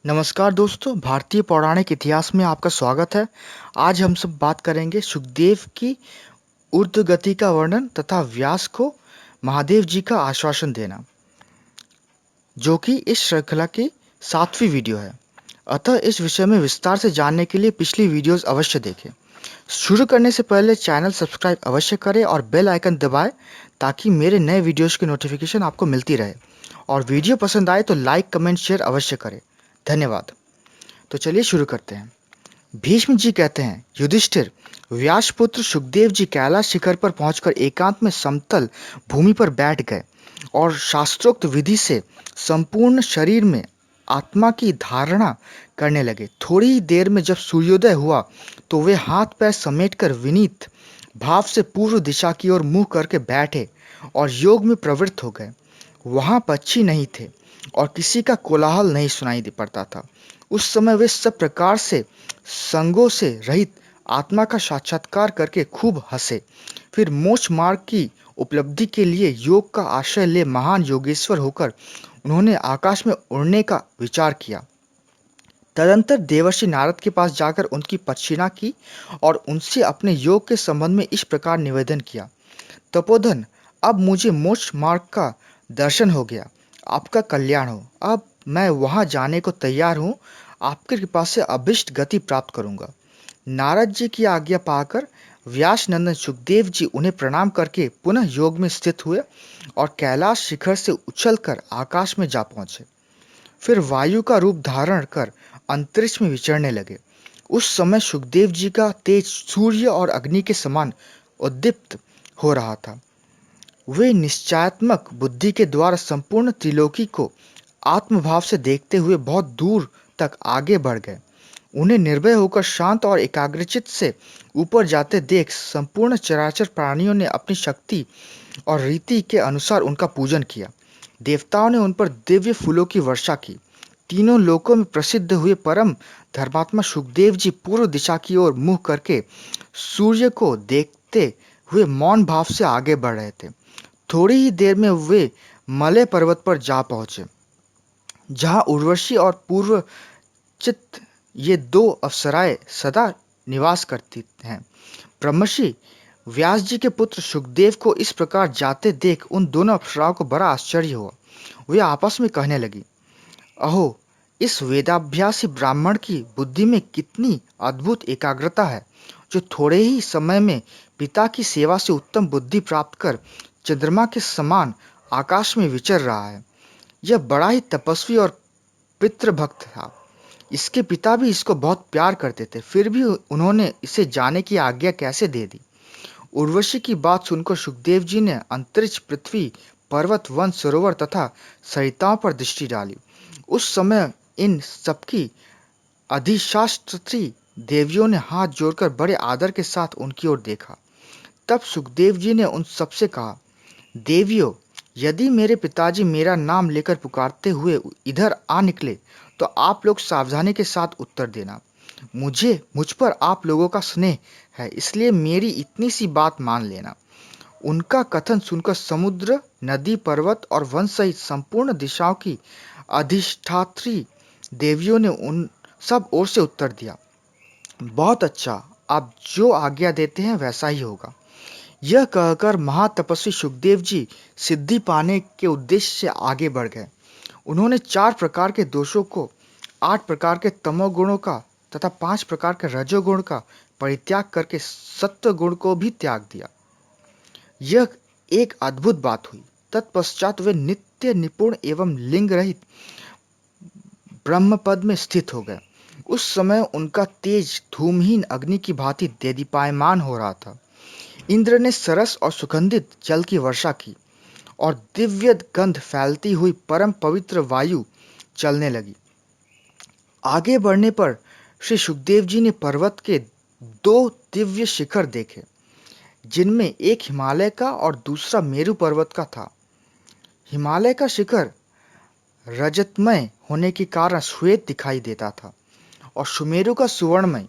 नमस्कार दोस्तों, भारतीय पौराणिक इतिहास में आपका स्वागत है। आज हम सब बात करेंगे सुखदेव की ऊर्ध्वगति का वर्णन तथा व्यास को महादेव जी का आश्वासन देना, जो कि इस श्रृंखला की 7वीं वीडियो है। अतः इस विषय में विस्तार से जानने के लिए पिछली वीडियोस अवश्य देखें। शुरू करने से पहले चैनल सब्सक्राइब अवश्य करें और बेल आइकन दबाएं ताकि मेरे नए वीडियोस की नोटिफिकेशन आपको मिलती रहे। और वीडियो पसंद आए तो लाइक, कमेंट, शेयर अवश्य करें। धन्यवाद। तो चलिए शुरू करते हैं। भीष्म जी कहते हैं, युधिष्ठिर, व्यासपुत्र सुखदेव जी कैलाश शिखर पर पहुंचकर एकांत में समतल भूमि पर बैठ गए और शास्त्रोक्त विधि से संपूर्ण शरीर में आत्मा की धारणा करने लगे। थोड़ी ही देर में जब सूर्योदय हुआ तो वे हाथ पैर समेटकर विनीत भाव से पूर्व दिशा की ओर मुंह करके बैठे और योग में प्रवृत्त हो गए। वहां पक्षी नहीं थे और किसी का कोलाहल नहीं सुनाई दे पड़ता था। उस समय वे सब प्रकार से संगों से रहित आत्मा का साक्षात्कार करके खूब हंसे। फिर मोक्ष मार्ग की उपलब्धि के लिए योग का आश्रय ले महान योगेश्वर होकर उन्होंने आकाश में उड़ने का विचार किया। तदंतर देवर्षि नारद के पास जाकर उनकी प्रदक्षिणा की और उनसे अपने योग के संबंध में इस प्रकार निवेदन किया। तपोधन, अब मुझे मोक्ष मार्ग का दर्शन हो गया। आपका कल्याण हो। अब मैं वहां जाने को तैयार हूँ। आपकी कृपा से अभिष्ट गति प्राप्त करूंगा। नारद जी की आज्ञा पाकर व्यास नंदन सुखदेव जी उन्हें प्रणाम करके पुनः योग में स्थित हुए और कैलाश शिखर से उछलकर आकाश में जा पहुंचे। फिर वायु का रूप धारण कर अंतरिक्ष में विचरने लगे। उस समय सुखदेव जी का तेज सूर्य और अग्नि के समान उद्दीप्त हो रहा था। वे निश्चयात्मक बुद्धि के द्वारा संपूर्ण त्रिलोकी को आत्मभाव से देखते हुए बहुत दूर तक आगे बढ़ गए। उन्हें निर्भय होकर शांत और एकाग्रचित्त से ऊपर जाते देख संपूर्ण चराचर प्राणियों ने अपनी शक्ति और रीति के अनुसार उनका पूजन किया। देवताओं ने उन पर दिव्य फूलों की वर्षा की। तीनों लोकों में प्रसिद्ध हुए परम धर्मात्मा सुखदेव जी पूर्व दिशा की ओर मुंह करके सूर्य को देखते हुए मौन भाव से आगे बढ़ रहे थे। थोड़ी ही देर में वे मलय पर्वत पर जा पहुंचे, जहां उर्वशी और पूर्वचित ये दो अप्सराएं सदा निवास करती हैं। ब्रह्मर्षि व्यास जी के पुत्र सुखदेव को इस प्रकार जाते देख उन दोनों अप्सराओं को बड़ा आश्चर्य हुआ। वे आपस में कहने लगी, अहो, इस वेदाभ्यासी ब्राह्मण की बुद्धि में कितनी अद्भुत एकाग्रता है, जो थोड़े ही समय में पिता की सेवा से उत्तम बुद्धि प्राप्त कर चंद्रमा के समान आकाश में विचर रहा है। यह बड़ा ही तपस्वी और पितृभक्त था। इसके पिता भी इसको बहुत प्यार करते थे, फिर भी उन्होंने इसे जाने की आज्ञा कैसे दे दी। उर्वशी की बात सुनकर सुखदेव जी ने अंतरिक्ष, पृथ्वी, पर्वत, वन, सरोवर तथा सरिताओं पर दृष्टि डाली। उस समय इन सबकी अधिशास्त्री देवियों ने हाथ जोड़कर बड़े आदर के साथ उनकी ओर देखा। तब सुखदेव जी ने उन सबसे कहा, देवियों, यदि मेरे पिताजी मेरा नाम लेकर पुकारते हुए इधर आ निकले तो आप लोग सावधानी के साथ उत्तर देना। मुझ पर आप लोगों का स्नेह है, इसलिए मेरी इतनी सी बात मान लेना। उनका कथन सुनकर समुद्र, नदी, पर्वत और वन सहित संपूर्ण दिशाओं की अधिष्ठात्री देवियों ने उन सब ओर से उत्तर दिया, बहुत अच्छा, आप जो आज्ञा देते हैं वैसा ही होगा। यह कहकर महातपस्वी सुखदेव जी सिद्धि पाने के उद्देश्य से आगे बढ़ गए। उन्होंने 4 प्रकार के दोषों को, 8 प्रकार के तमोगुणों का तथा 5 प्रकार के रजोगुण का परित्याग करके सत्व गुण को भी त्याग दिया। यह एक अद्भुत बात हुई। तत्पश्चात वे नित्य निपुण एवं लिंग रहित ब्रह्मपद में स्थित हो गए। उस समय उनका तेज धूमहीन अग्नि की भांति देदीप्यमान हो रहा था। इंद्र ने सरस और सुगंधित जल की वर्षा की और दिव्य गंध फैलती हुई परम पवित्र वायु चलने लगी। आगे बढ़ने पर श्री सुखदेव जी ने पर्वत के 2 दिव्य शिखर देखे, जिनमें एक हिमालय का और दूसरा मेरु पर्वत का था। हिमालय का शिखर रजतमय होने के कारण श्वेत दिखाई देता था और सुमेरु का सुवर्णमय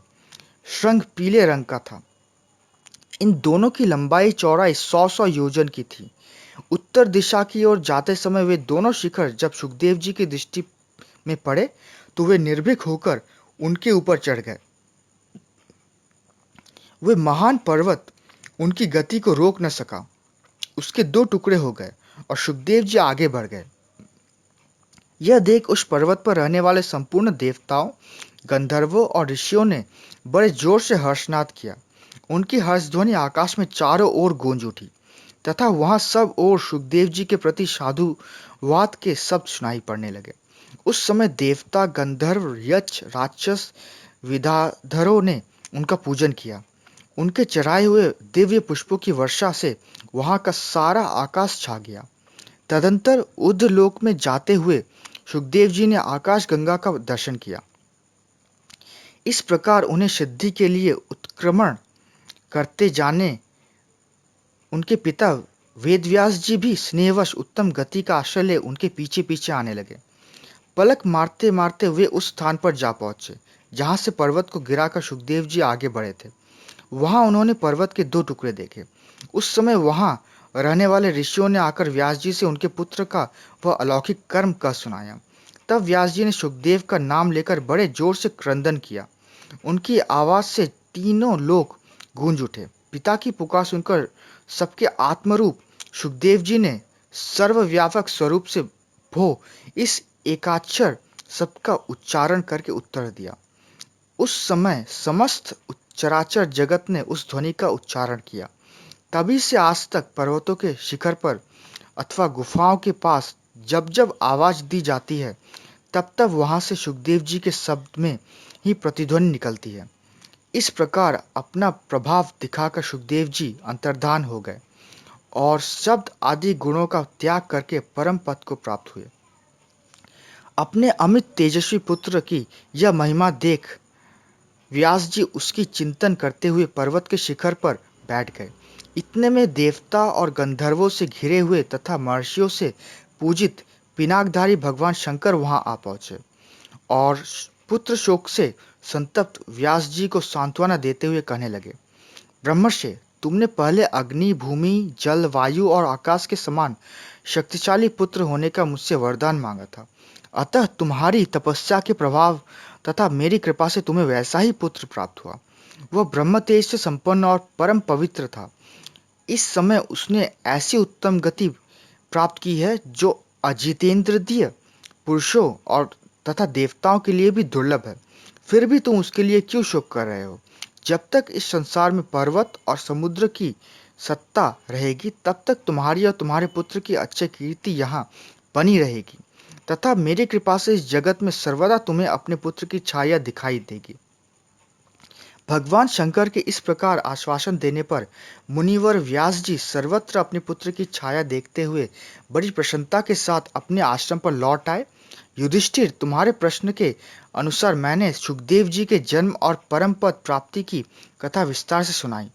श्रृंग पीले रंग का था। इन दोनों की लंबाई चौड़ाई 100-100 योजन की थी। उत्तर दिशा की ओर जाते समय वे दोनों शिखर जब सुखदेव जी की दृष्टि में पड़े तो वे निर्भीक होकर उनके ऊपर चढ़ गए। वे महान पर्वत उनकी गति को रोक न सका, उसके दो टुकड़े हो गए और सुखदेव जी आगे बढ़ गए। यह देख उस पर्वत पर रहने वाले संपूर्ण देवताओं, गंधर्वों और ऋषियों ने बड़े जोर से हर्षनाद किया। उनकी हर्षध्वनि आकाश में चारों ओर गूंज उठी तथा वहां सब ओर सुखदेव जी के प्रति साधुवाद के शब्द सुनाई पड़ने लगे। उस समय देवता, गंधर्व, यक्ष, राक्षस, विद्याधरों ने उनका पूजन किया। उनके चढ़ाए हुए दिव्य पुष्पों की वर्षा से वहां का सारा आकाश छा गया। तदंतर ऊर्ध्वलोक में जाते हुए सुखदेव जी ने आकाश गंगा का दर्शन किया। इस प्रकार उन्हें सिद्धि के लिए उत्क्रमण करते जाने उनके पिता वेदव्यास जी भी स्नेहवश उत्तम गति का आश्रय ले उनके पीछे पीछे आने लगे। पलक मारते मारते वे उस स्थान पर जा पहुंचे जहां से पर्वत को गिराकर सुखदेव जी आगे बढ़े थे। वहां उन्होंने पर्वत के दो टुकड़े देखे। उस समय वहां रहने वाले ऋषियों ने आकर व्यास जी से उनके पुत्र का वह अलौकिक कर्म कह सुनाया। तब व्यास जी ने सुखदेव का नाम लेकर बड़े जोर से क्रंदन किया। उनकी आवाज से तीनों लोग गूंज उठे। पिता की पुकार सुनकर सबके आत्मरूप सुखदेव जी ने सर्वव्यापक स्वरूप से भो इस एकाक्षर शब्द का उच्चारण करके उत्तर दिया। उस समय समस्त चराचर जगत ने उस ध्वनि का उच्चारण किया। तभी से आज तक पर्वतों के शिखर पर अथवा गुफाओं के पास जब जब आवाज दी जाती है तब तब वहां से सुखदेव जी के शब्द में ही प्रतिध्वनि निकलती है। इस प्रकार अपना प्रभाव दिखाकर सुखदेव जी अंतर्धान हो गए और शब्द आदि गुणों का त्याग करके परम पद को प्राप्त हुए। अपने अमित तेजस्वी पुत्र की यह महिमा देख व्यास जी उसकी चिंतन करते हुए पर्वत के शिखर पर बैठ गए। इतने में देवता और गंधर्वों से घिरे हुए तथा महर्षियों से पूजित पिनाकधारी भगवान शंकर वहां आ पहुंचे और पुत्र शोक से संतप्त व्यास जी को सांत्वना देते हुए कहने लगे, ब्रह्मर्षि, तुमने पहले अग्नि, भूमि, जल, वायु और आकाश के समान शक्तिशाली पुत्र होने का मुझसे वरदान मांगा था। अतः तुम्हारी तपस्या के प्रभाव तथा मेरी कृपा से तुम्हें वैसा ही पुत्र प्राप्त हुआ। वह ब्रह्म तेज से संपन्न और परम पवित्र था। इस समय उसने ऐसी उत्तम गति प्राप्त की है जो अजितेंद्रिय पुरुषों और तथा देवताओं के लिए भी दुर्लभ है। फिर भी तुम उसके लिए क्यों शोक कर रहे हो? जब तक इस संसार में पर्वत और समुद्र की सत्ता रहेगी तब तक तुम्हारी और तुम्हारे पुत्र की अच्छी कीर्ति यहाँ बनी रहेगी तथा मेरी कृपा से इस जगत में सर्वदा तुम्हें अपने पुत्र की छाया दिखाई देगी। भगवान शंकर के इस प्रकार आश्वासन देने पर मुनिवर व्यास जी सर्वत्र अपने पुत्र की छाया देखते हुए बड़ी प्रसन्नता के साथ अपने आश्रम पर लौट आए। युधिष्ठिर, तुम्हारे प्रश्न के अनुसार मैंने सुखदेव जी के जन्म और परम पद प्राप्ति की कथा विस्तार से सुनाई।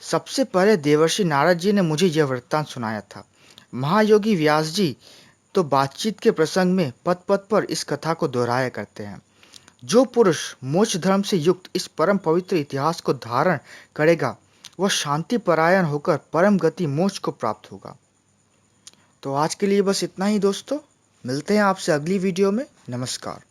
सबसे पहले देवर्षि नारद जी ने मुझे यह वृत्तांत सुनाया था। महायोगी व्यास जी तो बातचीत के प्रसंग में पद पद पर इस कथा को दोहराया करते हैं। जो पुरुष मोक्ष धर्म से युक्त इस परम पवित्र इतिहास को धारण करेगा वह शांति परायण होकर परम गति मोक्ष को प्राप्त होगा। तो आज के लिए बस इतना ही दोस्तों, मिलते हैं आपसे अगली वीडियो में। नमस्कार।